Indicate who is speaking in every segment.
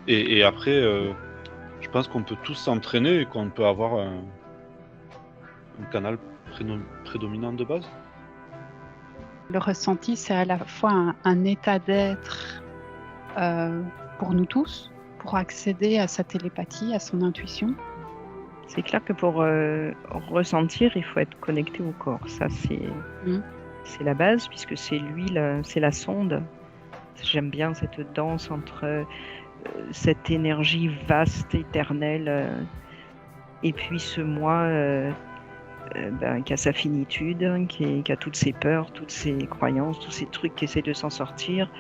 Speaker 1: Et après, je pense qu'on peut tous s'entraîner et qu'on peut avoir un canal prédominant de base.
Speaker 2: Le ressenti, c'est à la fois un état d'être pour nous tous, pour accéder à sa télépathie, à son intuition.
Speaker 3: C'est clair que pour ressentir, il faut être connecté au corps. Ça,
Speaker 2: Mm.
Speaker 3: c'est la base, puisque c'est lui, c'est la sonde. J'aime bien cette danse entre cette énergie vaste, éternelle, et puis ce moi qui a sa finitude, qui a toutes ses peurs, toutes ses croyances, tous ces trucs qui essaient de s'en sortir.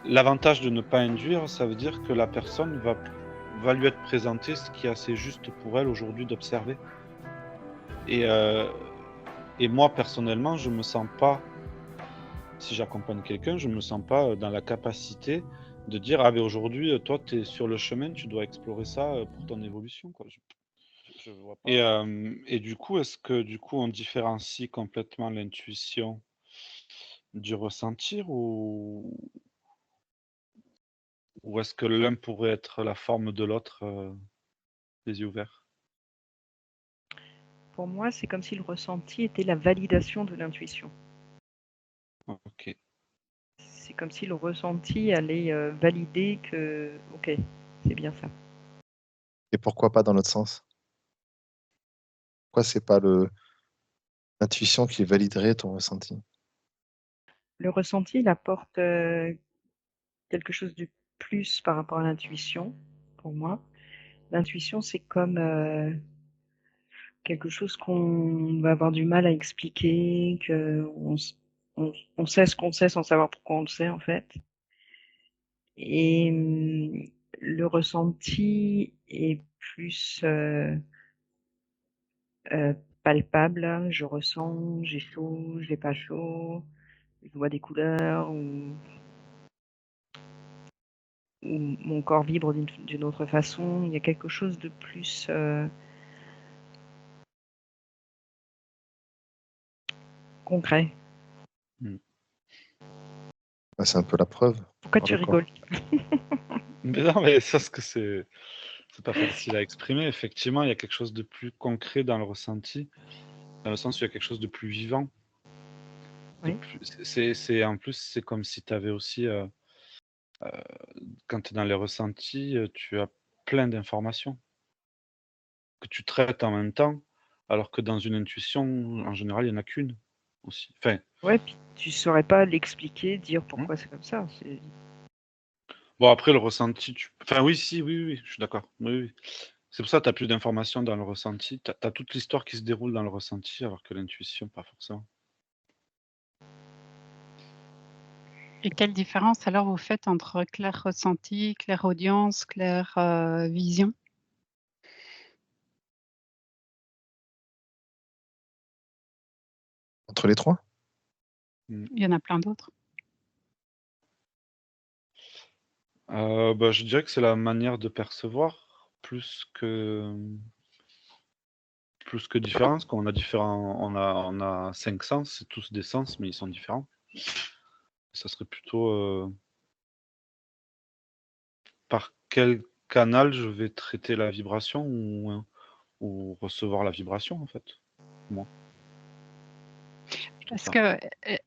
Speaker 1: L'avantage de ne pas induire, ça veut dire que la personne va lui être présenté ce qui est assez juste pour elle aujourd'hui d'observer. Et moi, personnellement, je me sens pas, si j'accompagne quelqu'un, je me sens pas dans la capacité de dire ah ben aujourd'hui, toi, tu es sur le chemin, tu dois explorer ça pour ton évolution, quoi. Je vois pas. Et du coup, est-ce que du coup on différencie complètement l'intuition du ressentir ou est-ce que l'un pourrait être la forme de l'autre, les yeux ouverts?
Speaker 3: Pour moi, c'est comme si le ressenti était la validation de l'intuition.
Speaker 1: OK.
Speaker 3: C'est comme si le ressenti allait valider que, ok, c'est bien ça.
Speaker 4: Et pourquoi pas dans l'autre sens? Pourquoi c'est pas l'intuition qui validerait ton ressenti?
Speaker 3: Le ressenti, il apporte quelque chose de plus par rapport à l'intuition, pour moi. L'intuition, c'est comme quelque chose qu'on va avoir du mal à expliquer, on sait ce qu'on sait sans savoir pourquoi on le sait, en fait. Et le ressenti est plus palpable. Je ressens, j'ai chaud, j'ai pas chaud, je vois des couleurs ou mon corps vibre d'une autre façon. Il y a quelque chose de plus concret.
Speaker 4: Bah, c'est un peu la preuve.
Speaker 3: Pourquoi
Speaker 4: par
Speaker 3: tu
Speaker 4: le corps.
Speaker 3: rigoles?
Speaker 1: Mais non, mais c'est parce que c'est pas facile à exprimer. Effectivement, il y a quelque chose de plus concret dans le ressenti, dans le sens où il y a quelque chose de plus vivant.
Speaker 3: Oui.
Speaker 1: C'est en plus, c'est comme si tu avais aussi, quand tu es dans les ressentis, tu as plein d'informations que tu traites en même temps, alors que dans une intuition, en général, il y en a qu'une aussi. Enfin,
Speaker 3: Ouais, puis tu saurais pas l'expliquer, dire
Speaker 1: mmh.
Speaker 3: pourquoi c'est comme ça.
Speaker 1: Bon après le ressenti, enfin oui, si, oui, oui, je suis d'accord. Oui, oui. C'est pour ça que tu as plus d'informations dans le ressenti. Tu as toute l'histoire qui se déroule dans le ressenti, alors que l'intuition, pas forcément.
Speaker 2: Et quelle différence alors vous faites entre clair ressenti, clairaudience, clair vision?
Speaker 4: Entre les trois?
Speaker 1: Mmh.
Speaker 2: Il y en a plein d'autres.
Speaker 1: Bah, je dirais que c'est la manière de percevoir plus que différence. Quand on a 5 sens, c'est tous des sens, mais ils sont différents. Ça serait plutôt, par quel canal je vais traiter la vibration ou recevoir la vibration, en fait, moi. Plutôt ça.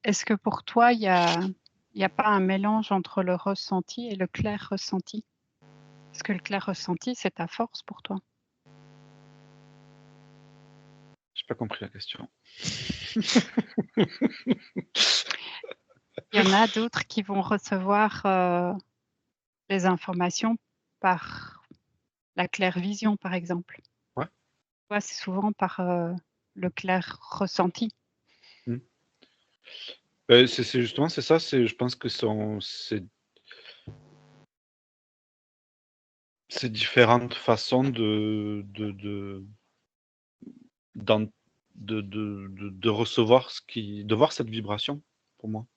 Speaker 2: Est-ce que pour toi, il y a pas un mélange entre le ressenti et le clair ressenti? Est-ce que le clair ressenti, c'est ta force pour toi?
Speaker 1: J'ai pas compris la question.
Speaker 2: Il y en a d'autres qui vont recevoir les informations par la clair-vision, par exemple.
Speaker 1: Ouais.
Speaker 2: Toi, c'est souvent par le clair ressenti.
Speaker 1: Mmh. C'est justement, c'est ça, je pense que c'est différentes façons d'en de recevoir de voir cette vibration, pour moi.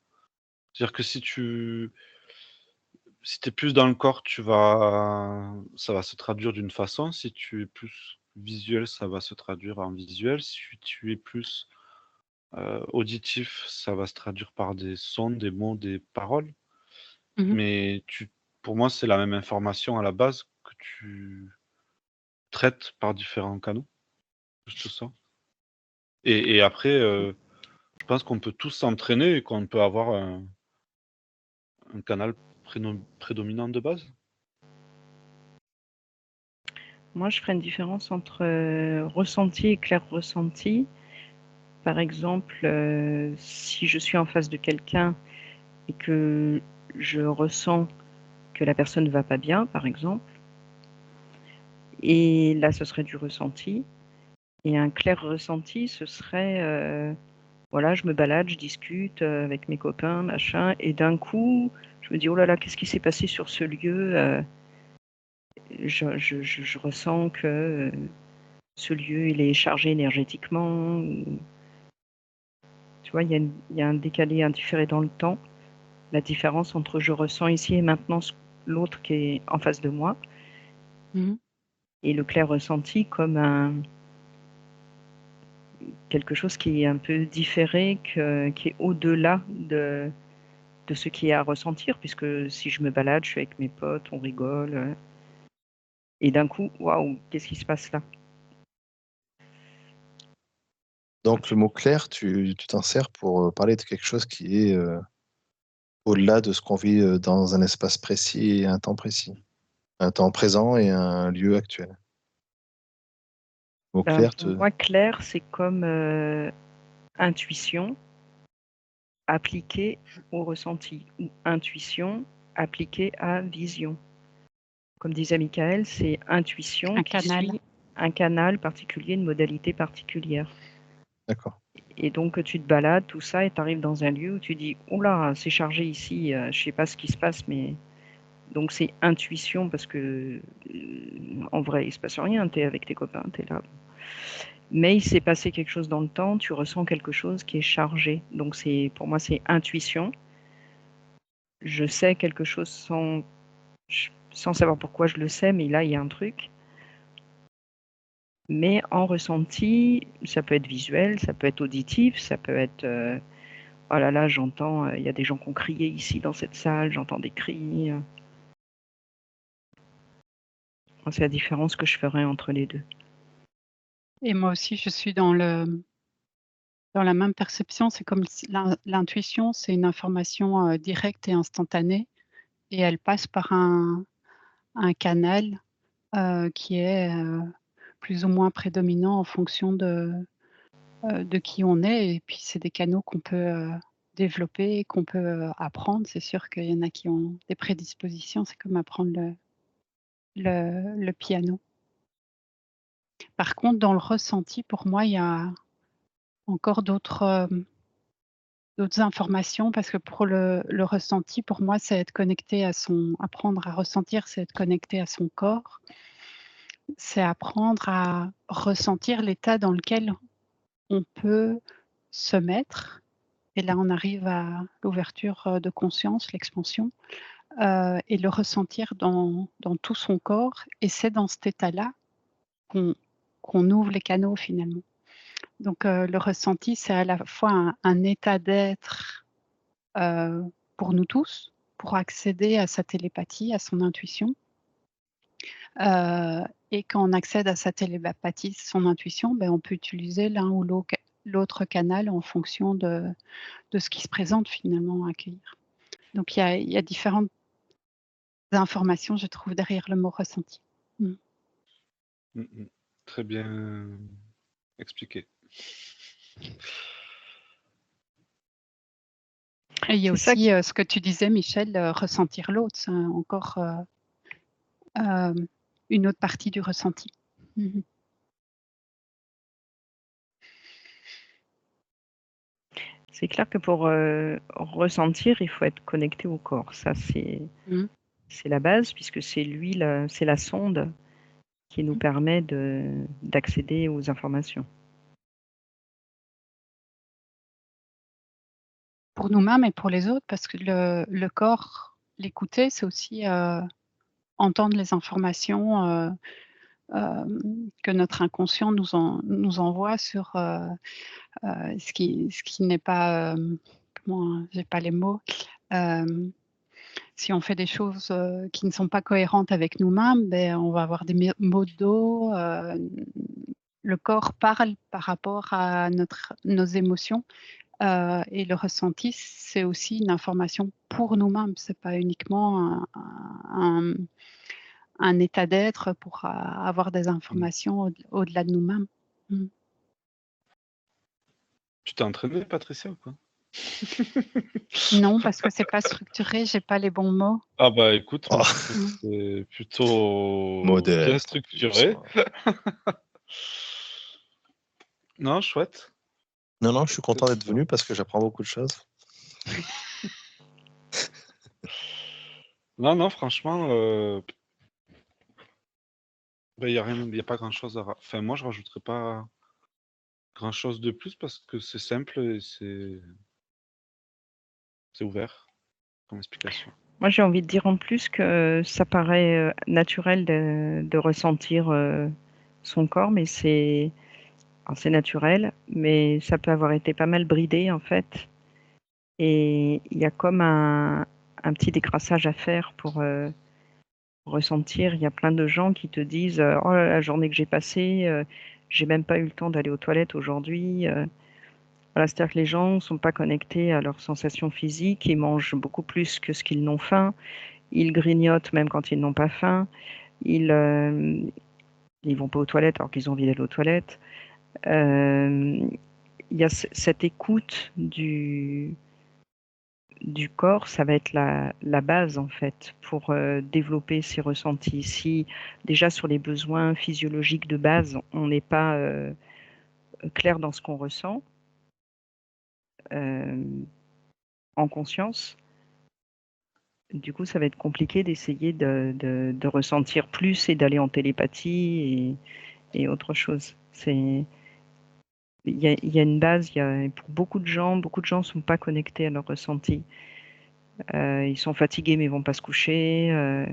Speaker 1: C'est-à-dire que si tu es plus dans le corps, ça va se traduire d'une façon. Si tu es plus visuel, ça va se traduire en visuel. Si tu es plus, auditif, ça va se traduire par des sons, des mots, des paroles.
Speaker 2: Mmh.
Speaker 1: Mais pour moi, c'est la même information à la base que tu traites par différents canaux. Juste ça. Et après, je pense qu'on peut tous s'entraîner et qu'on peut avoir un canal prédominant de base.
Speaker 3: Moi, je ferais une différence entre ressenti et clair ressenti. Par exemple, si je suis en face de quelqu'un et que je ressens que la personne ne va pas bien, par exemple, et là, ce serait du ressenti. Et un clair ressenti, ce serait, voilà, je me balade, je discute avec mes copains, machin, et d'un coup, je me dis, oh là là, qu'est-ce qui s'est passé sur ce lieu je ressens que ce lieu, il est chargé énergétiquement. Tu vois, il y a un décalé, un différé dans le temps. La différence entre je ressens ici et maintenant l'autre qui est en face de moi, et le clair ressenti comme quelque chose qui est un peu différé, qui est au-delà de ce qui est à ressentir, puisque si je me balade, je suis avec mes potes, on rigole, et d'un coup, waouh, qu'est-ce qui se passe là?
Speaker 4: Donc le mot clair, tu t'en sers pour parler de quelque chose qui est au-delà de ce qu'on vit dans un espace précis et un temps précis. Un temps présent et un lieu actuel. Le mot
Speaker 3: Ben,
Speaker 4: clair
Speaker 3: pour moi, clair, c'est comme intuition appliquée au ressenti, ou intuition appliquée à vision. Comme disait Michael, c'est intuition
Speaker 2: Un
Speaker 3: qui
Speaker 2: canal.
Speaker 3: suit un canal particulier, une modalité particulière.
Speaker 4: D'accord.
Speaker 3: Et donc, tu te balades, tout ça, et tu arrives dans un lieu où tu dis, oula, c'est chargé ici, je sais pas ce qui se passe, mais... Donc, c'est intuition, parce que, en vrai, il se passe rien, tu es avec tes copains, tu es là. Mais il s'est passé quelque chose dans le temps, tu ressens quelque chose qui est chargé. Donc, pour moi, c'est intuition. Je sais quelque chose sans savoir pourquoi je le sais, mais là, il y a un truc. Mais en ressenti, ça peut être visuel, ça peut être auditif, ça peut être oh là là, j'entends, il y a des gens qui ont crié ici dans cette salle, j'entends des cris. C'est la différence que je ferais entre les deux.
Speaker 2: Et moi aussi, je suis dans la même perception. C'est comme si l'intuition, c'est une information directe et instantanée, et elle passe par un canal qui est plus ou moins prédominant en fonction de qui on est. Et puis, c'est des canaux qu'on peut développer, qu'on peut apprendre. C'est sûr qu'il y en a qui ont des prédispositions. C'est comme apprendre le piano. Par contre, dans le ressenti, pour moi, il y a encore d'autres informations, parce que pour le ressenti, pour moi, c'est être connecté apprendre à ressentir, c'est être connecté à son corps. C'est apprendre à ressentir l'état dans lequel on peut se mettre. Et là, on arrive à l'ouverture de conscience, l'expansion, et le ressentir dans tout son corps. Et c'est dans cet état-là qu'on ouvre les canaux finalement. Donc, le ressenti, c'est à la fois un état d'être pour nous tous, pour accéder à sa télépathie, à son intuition. Et quand on accède à sa télépathie, son intuition, on peut utiliser l'un ou l'autre canal en fonction de ce qui se présente finalement à accueillir. Donc il y a différentes informations, je trouve, derrière le mot ressenti.
Speaker 1: Très bien expliqué.
Speaker 2: Et il y a aussi ce que tu disais, Michel, ressentir l'autre, c'est encore une autre partie du ressenti.
Speaker 3: C'est clair que pour ressentir, il faut être connecté au corps. Ça, c'est la base, puisque c'est c'est la sonde qui nous permet d'accéder aux informations.
Speaker 2: Pour nous-mêmes et pour les autres, parce que le corps, l'écouter, c'est aussi entendre les informations que notre inconscient nous envoie sur ce qui n'est pas, j'ai pas les mots, si on fait des choses qui ne sont pas cohérentes avec nous-mêmes, ben, on va avoir des maux de dos. Le corps parle par rapport à nos émotions. Et le ressenti, c'est aussi une information pour nous-mêmes. C'est pas uniquement un état d'être pour avoir des informations au-delà de nous-mêmes.
Speaker 1: Tu t'es entraînée, Patricia, ou quoi?
Speaker 2: Non, parce que c'est pas structuré, j'ai pas les bons mots.
Speaker 1: Ah bah écoute,
Speaker 4: Oh.
Speaker 1: moi je trouve que c'est plutôt
Speaker 4: Modeste,
Speaker 1: bien
Speaker 4: en
Speaker 1: structuré.
Speaker 4: plus.
Speaker 1: Non, chouette.
Speaker 4: Non, non, je suis content d'être venu parce que j'apprends beaucoup de choses.
Speaker 1: Non, franchement, il y a pas grand-chose à enfin moi je rajouterais pas grand-chose de plus parce que c'est simple et c'est ouvert comme explication.
Speaker 3: Moi, j'ai envie de dire en plus que ça paraît naturel de ressentir son corps, mais c'est naturel, mais ça peut avoir été pas mal bridé en fait. Et il y a comme un petit décrassage à faire pour ressentir. Il y a plein de gens qui te disent oh là, la journée que j'ai passée, j'ai même pas eu le temps d'aller aux toilettes aujourd'hui. Voilà, c'est-à-dire que les gens ne sont pas connectés à leurs sensations physiques, ils mangent beaucoup plus que ce qu'ils n'ont faim, ils grignotent même quand ils n'ont pas faim, ils vont pas aux toilettes alors qu'ils ont envie d'aller aux toilettes. Il y a cette écoute du corps, ça va être la base en fait pour développer ces ressentis. Si déjà sur les besoins physiologiques de base, on n'est pas clair dans ce qu'on ressent en conscience, du coup ça va être compliqué d'essayer de ressentir plus et d'aller en télépathie et autre chose. Il y a une base, pour beaucoup de gens ne sont pas connectés à leurs ressentis. Ils sont fatigués mais ils vont pas se coucher.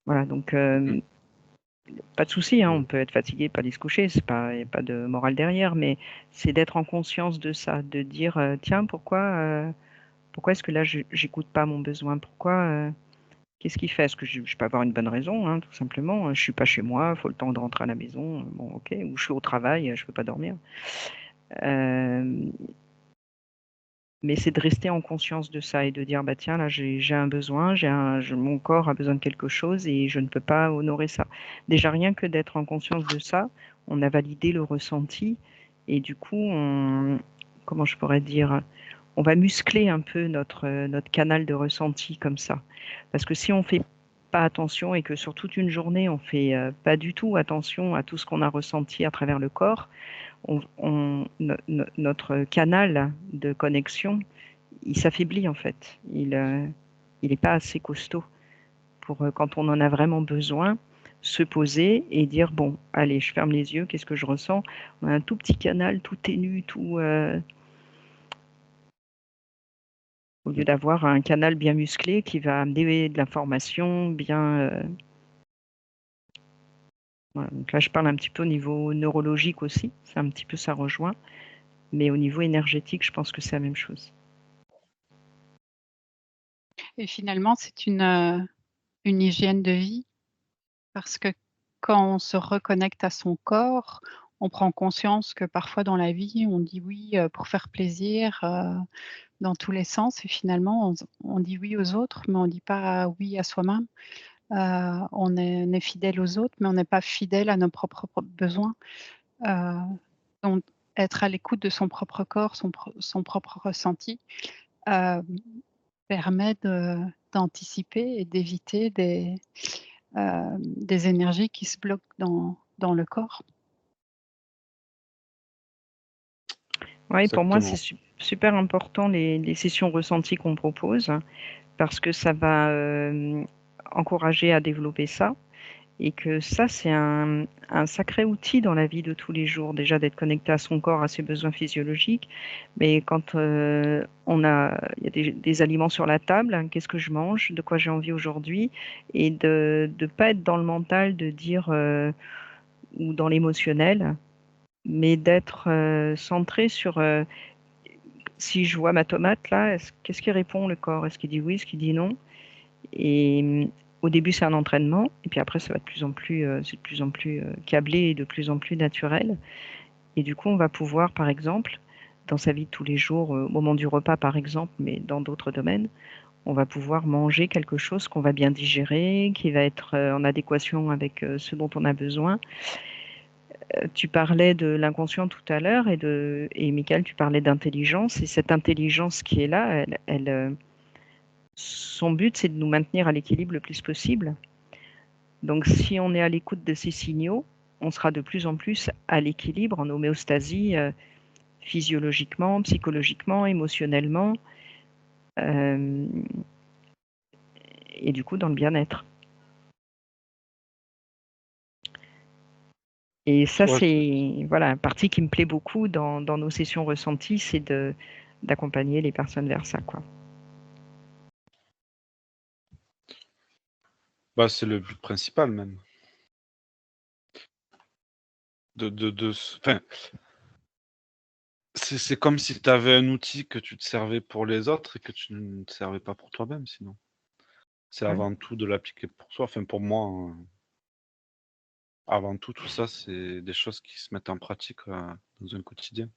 Speaker 3: Voilà, donc pas de souci, hein, on peut être fatigué, pas aller se coucher, il n'y a pas de morale derrière, mais c'est d'être en conscience de ça, de dire tiens, pourquoi est-ce que là j'écoute pas mon besoin? Pourquoi qu'est-ce qui fait? Est-ce que je peux avoir une bonne raison, hein, tout simplement? Je suis pas chez moi, il faut le temps de rentrer à la maison, bon ok, ou je suis au travail, je peux pas dormir. Mais c'est de rester en conscience de ça et de dire bah tiens là j'ai un besoin, mon corps a besoin de quelque chose et je ne peux pas honorer ça. Déjà rien que d'être en conscience de ça, on a validé le ressenti et du coup comment je pourrais dire, on va muscler un peu notre canal de ressenti comme ça. Parce que si on fait pas attention et que sur toute une journée on fait pas du tout attention à tout ce qu'on a ressenti à travers le corps, notre canal de connexion, il s'affaiblit en fait. Il n'est pas assez costaud pour quand on en a vraiment besoin, se poser et dire bon, allez, je ferme les yeux, qu'est-ce que je ressens? On a un tout petit canal, tout ténu, tout au lieu d'avoir un canal bien musclé qui va amener de l'information bien. Voilà. Donc là, je parle un petit peu au niveau neurologique aussi, c'est un petit peu ça rejoint, mais au niveau énergétique, je pense que c'est la même chose.
Speaker 2: Et finalement, c'est une hygiène de vie parce que quand on se reconnecte à son corps, on prend conscience que parfois dans la vie, on dit oui pour faire plaisir dans tous les sens et finalement, on dit oui aux autres, mais on ne dit pas oui à soi-même. On est fidèle aux autres, mais on n'est pas fidèle à nos propres besoins. Donc, être à l'écoute de son propre corps, son propre ressenti, permet d'anticiper et d'éviter des énergies qui se bloquent dans le corps.
Speaker 3: Oui, pour moi,
Speaker 1: Exactement.
Speaker 3: c'est super important les sessions ressenties qu'on propose parce que ça va encourager à développer ça et que ça, c'est un sacré outil dans la vie de tous les jours, déjà d'être connecté à son corps, à ses besoins physiologiques. Mais quand il y a des aliments sur la table, hein, qu'est-ce que je mange, de quoi j'ai envie aujourd'hui, et de ne pas être dans le mental, de dire ou dans l'émotionnel, mais d'être centré sur si je vois ma tomate là, qu'est-ce qui répond le corps? Est-ce qu'il dit oui, est-ce qu'il dit non? Et au début, c'est un entraînement, et puis après, ça va c'est de plus en plus câblé et de plus en plus naturel. Et du coup, on va pouvoir, par exemple, dans sa vie de tous les jours, au moment du repas, par exemple, mais dans d'autres domaines, on va pouvoir manger quelque chose qu'on va bien digérer, qui va être en adéquation avec ce dont on a besoin. Tu parlais de l'inconscient tout à l'heure, et Michael, tu parlais d'intelligence, et cette intelligence qui est là, son but, c'est de nous maintenir à l'équilibre le plus possible. Donc, si on est à l'écoute de ces signaux, on sera de plus en plus à l'équilibre, en homéostasie, physiologiquement, psychologiquement, émotionnellement, et du coup dans le bien-être. Et ça,
Speaker 1: Ouais,
Speaker 3: c'est voilà, une partie qui me plaît beaucoup dans nos sessions ressenties, c'est d'accompagner les personnes vers ça, quoi.
Speaker 1: bah, c'est le but principal même. Enfin, c'est comme si tu avais un outil que tu te servais pour les autres et que tu ne te servais pas pour toi-même sinon. C'est
Speaker 3: Ouais.
Speaker 1: avant tout de l'appliquer pour soi. Enfin, pour moi, avant tout ça, c'est des choses qui se mettent en pratique dans un quotidien.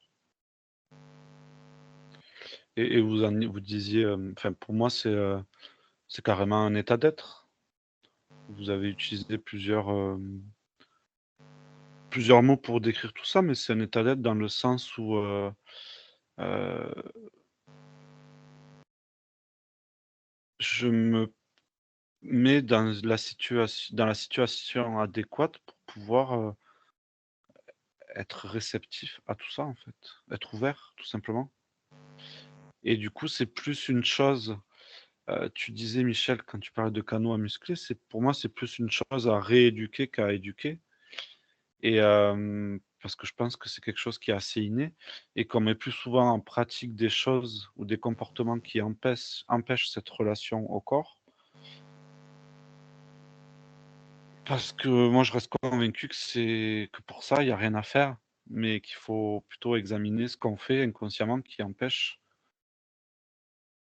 Speaker 1: Et vous disiez, enfin, pour moi, c'est carrément un état d'être. Vous avez utilisé plusieurs mots pour décrire tout ça, mais c'est un état d'être dans le sens où euh, je me mets dans la situation adéquate pour pouvoir être réceptif à tout ça, en fait. Être ouvert, tout simplement. Et du coup, c'est plus une chose, tu disais, Michel, quand tu parlais de canaux à muscler, pour moi, c'est plus une chose à rééduquer qu'à éduquer. Et parce que je pense que c'est quelque chose qui est assez inné et qu'on met plus souvent en pratique des choses ou des comportements qui empêchent cette relation au corps. Parce que moi, je reste convaincu que pour ça, il y a rien à faire, mais qu'il faut plutôt examiner ce qu'on fait inconsciemment qui empêche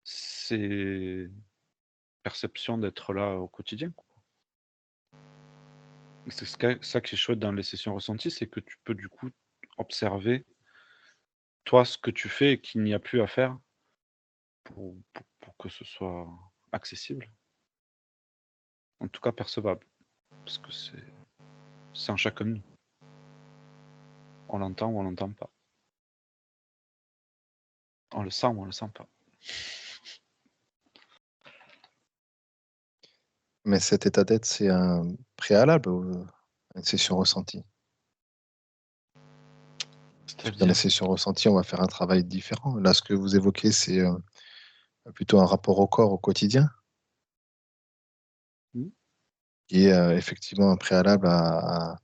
Speaker 1: ces perceptions d'être là au quotidien, quoi. C'est ça qui est chouette dans les sessions ressenties, c'est que tu peux du coup observer, toi, ce que tu fais et qu'il n'y a plus à faire pour que ce soit accessible, en tout cas percevable, parce que c'est en chacun de nous. On l'entend ou on l'entend pas. On le sent ou on le sent pas.
Speaker 4: Mais cet état d'être, c'est un préalable à une session ressentie. Parce que dans les
Speaker 1: C'est-à-dire,
Speaker 4: sessions ressenties, on va faire un travail différent. Là, ce que vous évoquez, c'est plutôt un rapport au corps au quotidien, qui est effectivement un préalable à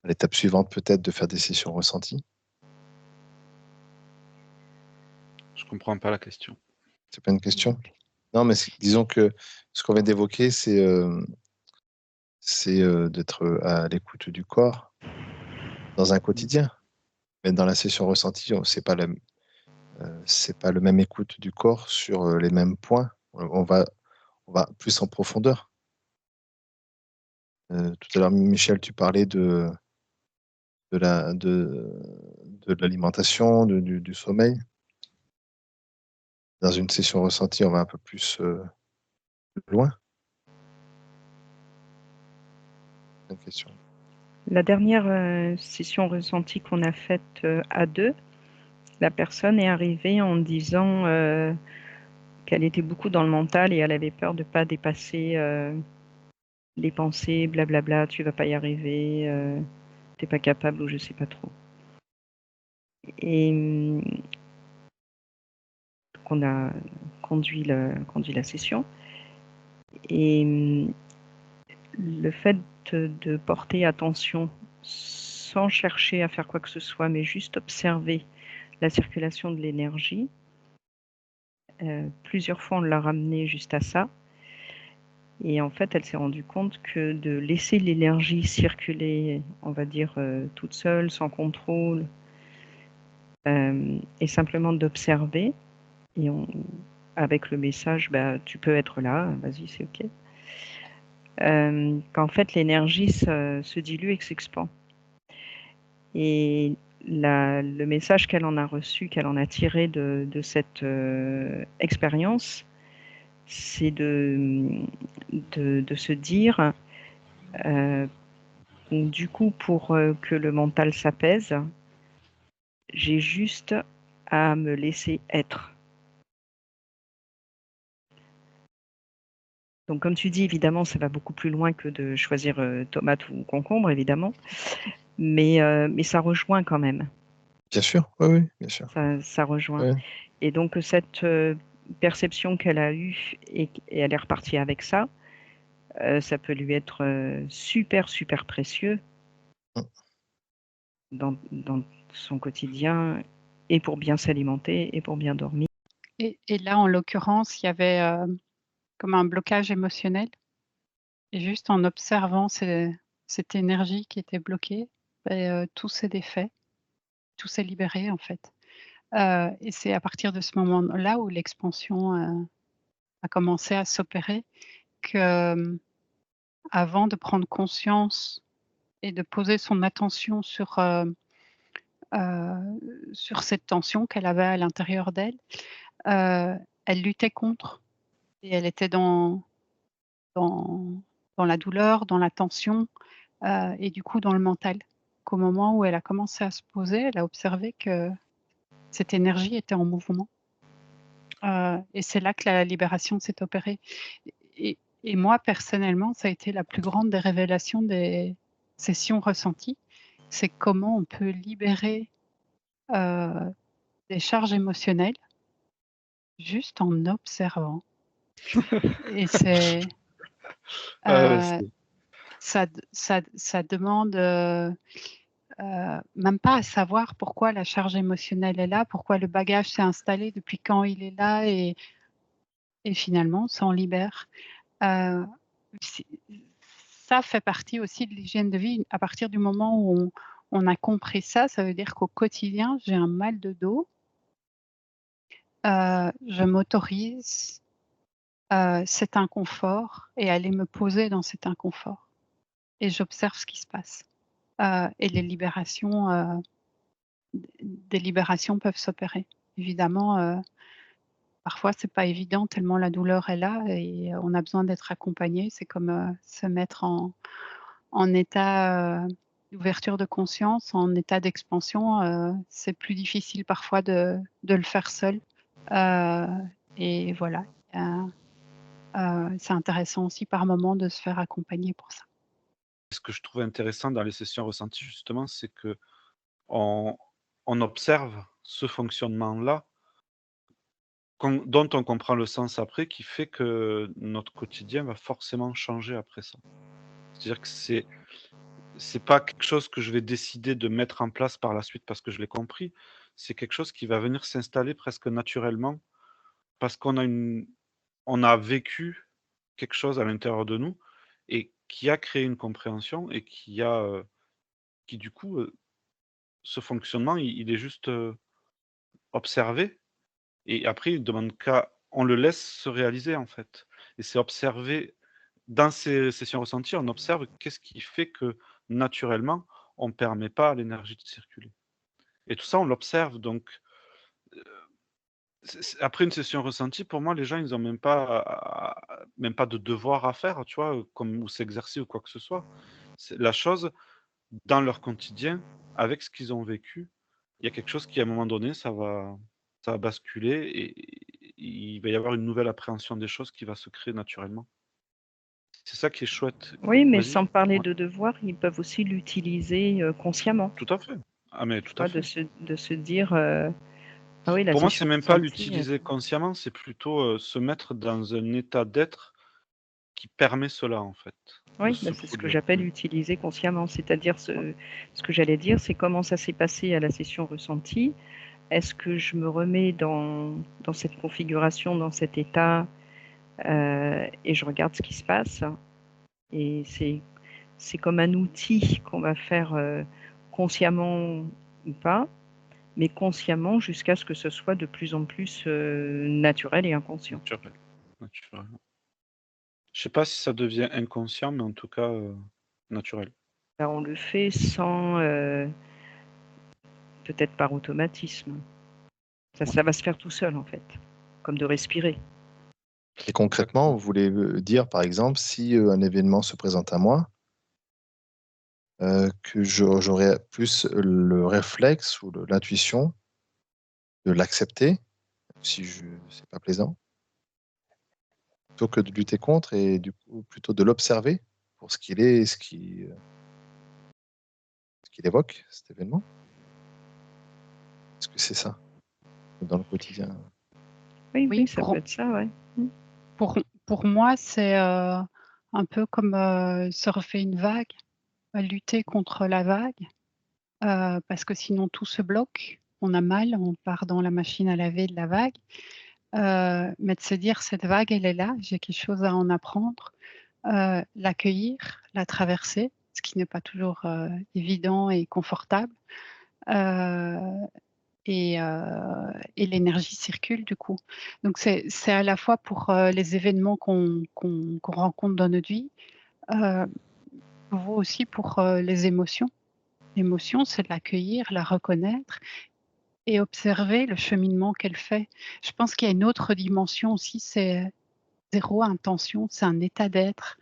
Speaker 4: l'étape suivante, peut-être, de faire des sessions ressenties.
Speaker 1: je comprends pas la question.
Speaker 4: C'est pas une question. Non, mais disons que ce qu'on vient d'évoquer, c'est d'être à l'écoute du corps dans un quotidien. Mais dans la session ressentie, c'est pas le même écoute du corps sur les mêmes points. On va plus en profondeur. Tout à l'heure, Michel, tu parlais de la, de l'alimentation, du sommeil. Dans une session ressentie, on va un peu plus loin. Une question.
Speaker 3: La dernière session ressentie qu'on a faite à deux, la personne est arrivée en disant qu'elle était beaucoup dans le mental et elle avait peur de ne pas dépasser les pensées, blablabla, tu vas pas y arriver, t'es pas capable ou je sais pas trop. Et qu'on a conduit la session. Et le fait de porter attention sans chercher à faire quoi que ce soit, mais juste observer la circulation de l'énergie, plusieurs fois on l'a ramené juste à ça. Et en fait, elle s'est rendue compte que de laisser l'énergie circuler, on va dire, toute seule, sans contrôle, et simplement d'observer. Et avec le message, tu peux être là, vas-y, c'est OK. Qu'en fait, l'énergie se dilue et s'expand. Et le message qu'elle en a reçu, qu'elle en a tiré de cette expérience, c'est de se dire, du coup, pour que le mental s'apaise, j'ai juste à me laisser être. Donc, comme tu dis, évidemment, ça va beaucoup plus loin que de choisir tomate ou concombre, évidemment. Mais ça rejoint quand même.
Speaker 4: Bien sûr, oui, bien sûr.
Speaker 3: Ça rejoint.
Speaker 4: Ouais.
Speaker 3: Et donc, cette perception qu'elle a eue, et elle est repartie avec ça, ça peut lui être super, super précieux dans son quotidien, et pour bien s'alimenter, et pour bien dormir.
Speaker 2: Et là, en l'occurrence, il y avait comme un blocage émotionnel. Et juste en observant cette énergie qui était bloquée, tout s'est défait, tout s'est libéré en fait. Et c'est à partir de ce moment-là où l'expansion a commencé à s'opérer que, avant de prendre conscience et de poser son attention sur cette tension qu'elle avait à l'intérieur d'elle, elle luttait contre et elle était dans la douleur, dans la tension, et du coup dans le mental. Qu'au moment où elle a commencé à se poser, elle a observé que cette énergie était en mouvement. Et c'est là que la libération s'est opérée. Et moi, personnellement, ça a été la plus grande des révélations des sessions ressenties. C'est comment on peut libérer des charges émotionnelles juste en observant. Et c'est ça demande même pas à savoir pourquoi la charge émotionnelle est là, pourquoi le bagage s'est installé, depuis quand il est là, et finalement, ça en libère. Ça fait partie aussi de l'hygiène de vie. À partir du moment où on a compris ça, ça veut dire qu'au quotidien, j'ai un mal de dos, je m'autorise cet inconfort et aller me poser dans cet inconfort. Et j'observe ce qui se passe. Et les libérations, des libérations peuvent s'opérer. Évidemment, parfois, c'est pas évident tellement la douleur est là et on a besoin d'être accompagné. C'est comme se mettre en état d'ouverture de conscience, en état d'expansion. C'est plus difficile parfois de le faire seul. Et voilà. C'est intéressant aussi par moment de se faire accompagner pour ça.
Speaker 1: Ce que je trouve intéressant dans les sessions ressenties justement, c'est qu'on on observe ce fonctionnement-là dont on comprend le sens après, qui fait que notre quotidien va forcément changer après ça. C'est-à-dire que c'est pas quelque chose que je vais décider de mettre en place par la suite parce que je l'ai compris. C'est quelque chose qui va venir s'installer presque naturellement parce on a vécu quelque chose à l'intérieur de nous et qui a créé une compréhension et qui du coup, ce fonctionnement, il est juste, observé et après il demande qu'à on le laisse se réaliser, en fait et c'est observer dans ces sessions ressenties, on observe qu'est-ce qui fait que, naturellement, on ne permet pas à l'énergie de circuler et tout ça, on l'observe donc c'est après une session ressentie, pour moi, les gens, ils ont même pas de devoir à faire, tu vois? Comme ou s'exercer ou quoi que ce soit. C'est la chose dans leur quotidien, avec ce qu'ils ont vécu, il y a quelque chose qui, à un moment donné, ça va basculer et il va y avoir une nouvelle appréhension des choses qui va se créer naturellement. C'est ça qui est chouette.
Speaker 3: Oui, mais
Speaker 1: Vas-y.
Speaker 3: sans parler
Speaker 1: Ouais,
Speaker 3: de devoir, ils peuvent aussi l'utiliser consciemment.
Speaker 1: tout à fait. Ah mais
Speaker 3: Tu
Speaker 1: tout à
Speaker 3: vois,
Speaker 1: fait.
Speaker 3: de se dire ah oui, la
Speaker 1: Pour moi, c'est
Speaker 3: session
Speaker 1: même pas
Speaker 3: ressentie.
Speaker 1: l'utiliser consciemment, c'est plutôt, se mettre dans un état d'être qui permet cela, en fait, de
Speaker 3: Oui,
Speaker 1: se
Speaker 3: c'est ce que
Speaker 1: produire.
Speaker 3: j'appelle
Speaker 1: Mmh.
Speaker 3: utiliser consciemment. C'est-à-dire,
Speaker 1: Ouais.
Speaker 3: ce que j'allais dire, c'est comment ça s'est passé à la session ressentie. Est-ce que je me remets dans cette configuration, dans cet état, et je regarde ce qui se passe. Et c'est comme un outil qu'on va faire consciemment ou pas. mais consciemment jusqu'à ce que ce soit de plus en plus naturel et inconscient.
Speaker 1: Naturel. Je sais pas si ça devient inconscient, mais en tout cas naturel.
Speaker 3: Là, on le fait sans, peut-être par automatisme. Ça va se faire tout seul en fait, comme de respirer.
Speaker 4: Et concrètement, vous voulez dire, par exemple, si un événement se présente à moi, que j'aurais plus le réflexe ou l'intuition de l'accepter, si c'est pas plaisant, plutôt que de lutter contre et du coup plutôt de l'observer pour ce qu'il est et ce qu'il évoque, cet événement. Est-ce que c'est ça dans le quotidien?
Speaker 3: Oui, ça peut être ça, ouais.
Speaker 2: Pour moi, c'est un peu comme surfer une vague, lutter contre la vague, parce que sinon tout se bloque. On a mal, on part dans la machine à laver de la vague. Mais de se dire cette vague, elle est là, j'ai quelque chose à en apprendre, l'accueillir, la traverser, ce qui n'est pas toujours évident et confortable. Et l'énergie circule du coup. Donc c'est à la fois pour les événements qu'on rencontre dans notre vie, vaut aussi pour les émotions. L'émotion, c'est de l'accueillir, la reconnaître et observer le cheminement qu'elle fait. Je pense qu'il y a une autre dimension aussi, c'est zéro intention, c'est un état d'être.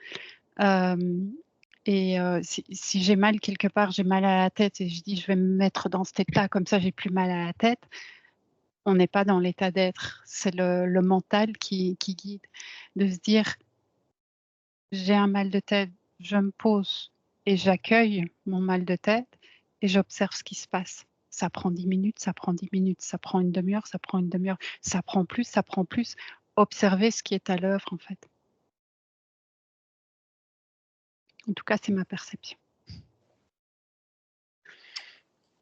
Speaker 2: Et si j'ai mal quelque part, j'ai mal à la tête et je dis je vais me mettre dans cet état, comme ça j'ai plus mal à la tête. On n'est pas dans l'état d'être, c'est le mental qui guide. De se dire j'ai un mal de tête, je me pose et j'accueille mon mal de tête et j'observe ce qui se passe. Ça prend 10 minutes, ça prend 10 minutes, ça prend une demi-heure, ça prend une demi-heure, ça prend plus, ça prend plus. Observer ce qui est à l'œuvre en fait. En tout cas, c'est ma perception.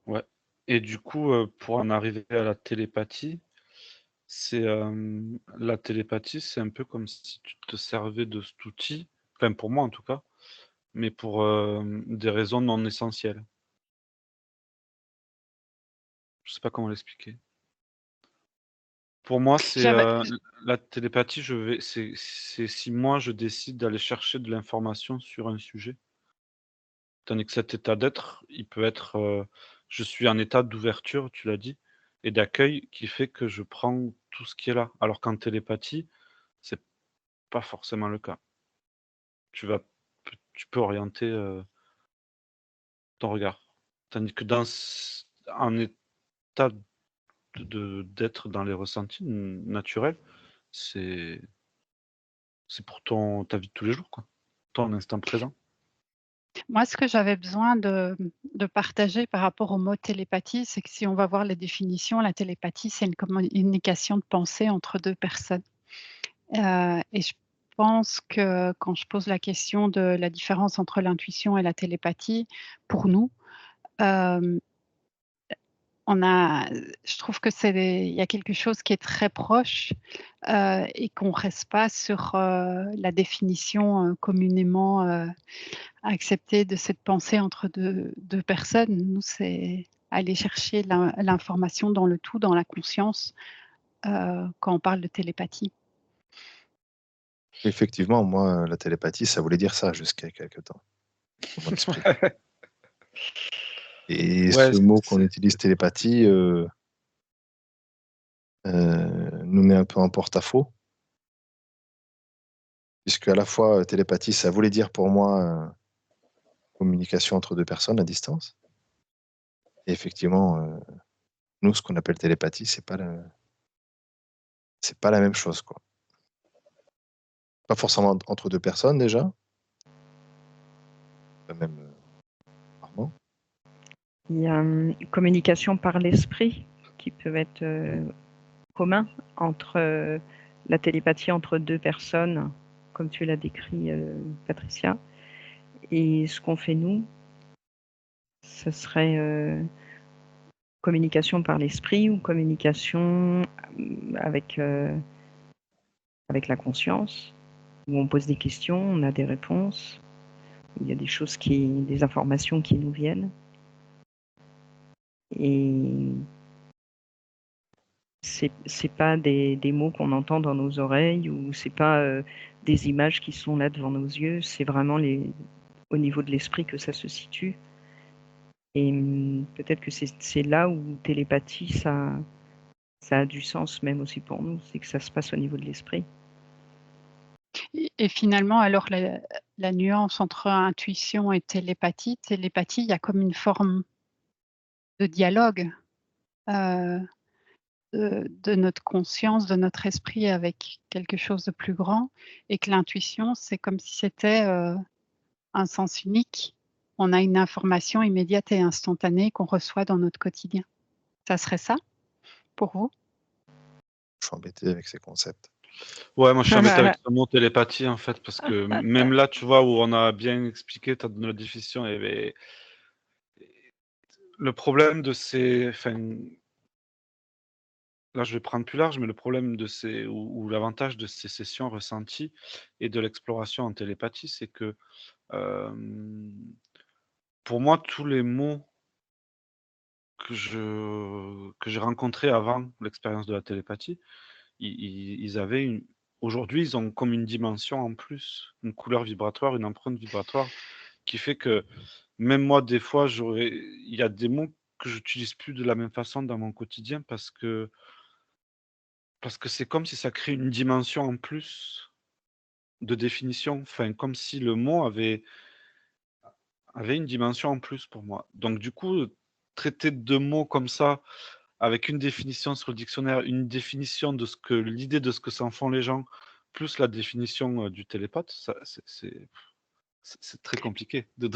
Speaker 1: Ouais. Et du coup, pour en arriver à la télépathie, c'est la télépathie, c'est un peu comme si tu te servais de cet outil, enfin pour moi en tout cas, mais pour des raisons non essentielles. Je sais pas comment l'expliquer. Pour moi, c'est la télépathie, c'est si moi je décide d'aller chercher de l'information sur un sujet. Tandis que cet état d'être, il peut être, je suis en état d'ouverture, tu l'as dit, et d'accueil qui fait que je prends tout ce qui est là. Alors qu'en télépathie, c'est pas forcément le cas. Tu peux orienter, ton regard. Tandis que en état d'être dans les ressentis naturels, c'est pour ta vie de tous les jours, quoi. Ton instant présent.
Speaker 2: Moi, ce que j'avais besoin de partager par rapport au mot télépathie, c'est que si on va voir les définitions, la télépathie, c'est une communication de pensée entre 2 personnes. Et je pense que quand je pose la question de la différence entre l'intuition et la télépathie, pour nous, je trouve que il y a quelque chose qui est très proche, et qu'on reste pas sur, la définition, communément, acceptée de cette pensée entre deux personnes. Nous, c'est aller chercher l'information dans le tout, dans la conscience, quand on parle de télépathie.
Speaker 4: Effectivement, moi, la télépathie, ça voulait dire ça jusqu'à quelque temps, dans mon esprit. Et
Speaker 1: Ouais,
Speaker 4: ce mot qu'on utilise, télépathie, nous met un peu en porte-à-faux, puisque à la fois, télépathie, ça voulait dire pour moi, communication entre 2 personnes à distance. Et effectivement, nous, ce qu'on appelle télépathie, c'est pas la même chose, quoi. Pas forcément entre 2 personnes déjà. Pas même, rarement.
Speaker 3: Il y a une communication par l'esprit qui peut être commun entre la télépathie entre 2 personnes, comme tu l'as décrit, Patricia. Et ce qu'on fait nous, ce serait communication par l'esprit ou communication avec la conscience, où on pose des questions, on a des réponses, il y a des informations qui nous viennent. Et c'est pas des mots qu'on entend dans nos oreilles ou c'est pas des images qui sont là devant nos yeux. C'est vraiment au niveau de l'esprit que ça se situe. Et peut-être que c'est là où télépathie, ça a du sens même aussi pour nous. C'est que ça se passe au niveau de l'esprit.
Speaker 2: Et finalement, alors la nuance entre intuition et télépathie, il y a comme une forme de dialogue de notre conscience, de notre esprit avec quelque chose de plus grand, et que l'intuition, c'est comme si c'était un sens unique. On a une information immédiate et instantanée qu'on reçoit dans notre quotidien. Ça serait ça pour vous?
Speaker 4: Je suis embêté avec ces concepts.
Speaker 1: Ouais, moi je suis embêté avec ce mot télépathie en fait, parce que même là, tu vois, où on a bien expliqué, tu as donné la définition, et le problème de ces. Enfin, là je vais prendre plus large, mais le problème de ces. Ou l'avantage de ces sessions ressenties et de l'exploration en télépathie, c'est que pour moi, tous les mots que j'ai rencontrés avant l'expérience de la télépathie, ils avaient une. Aujourd'hui, ils ont comme une dimension en plus, une couleur vibratoire, une empreinte vibratoire qui fait que même moi, des fois, il y a des mots que j'utilise plus de la même façon dans mon quotidien parce que c'est comme si ça crée une dimension en plus de définition. Enfin, comme si le mot avait une dimension en plus pour moi. Donc du coup, traiter 2 mots comme ça, avec une définition sur le dictionnaire, une définition de l'idée de ce que s'en font les gens, plus la définition, du télépathe, ça c'est très compliqué de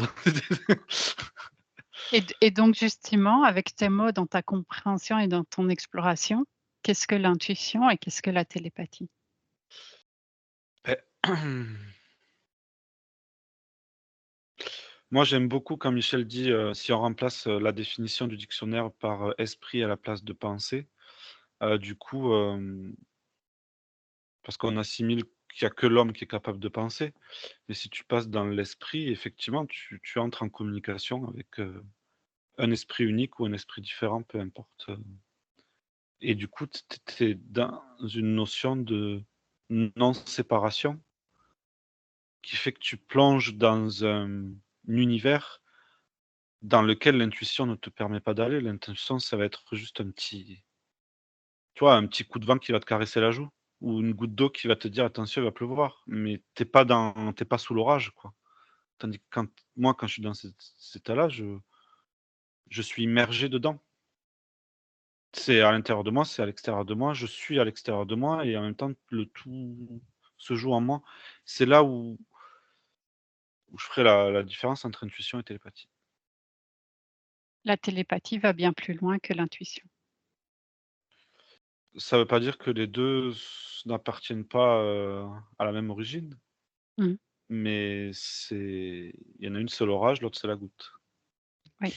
Speaker 2: Et donc justement, avec tes mots, dans ta compréhension et dans ton exploration, qu'est-ce que l'intuition et qu'est-ce que la télépathie?
Speaker 1: Beh, moi, j'aime beaucoup quand Michel dit, si on remplace, la définition du dictionnaire par, esprit à la place de pensée, du coup, parce qu'on assimile qu'il y a que l'homme qui est capable de penser. Mais si tu passes dans l'esprit, effectivement, tu entres en communication avec, un esprit unique ou un esprit différent, peu importe, et du coup, tu es dans une notion de non-séparation qui fait que tu plonges dans un univers dans lequel l'intuition ne te permet pas d'aller. L'intuition, ça va être juste tu vois, un petit coup de vent qui va te caresser la joue ou une goutte d'eau qui va te dire: «Attention, il va pleuvoir», mais t'es pas sous l'orage, quoi. Tandis que quand je suis dans cet état-là, je suis immergé dedans. C'est à l'intérieur de moi, c'est à l'extérieur de moi, je suis à l'extérieur de moi et en même temps, le tout se joue en moi. C'est là où je ferai la différence entre intuition et télépathie.
Speaker 2: La télépathie va bien plus loin que l'intuition.
Speaker 1: Ça veut pas dire que les 2 n'appartiennent pas, à la même origine,
Speaker 2: Mmh.
Speaker 1: mais il y en a une, c'est l'orage, l'autre, c'est la goutte.
Speaker 2: Oui.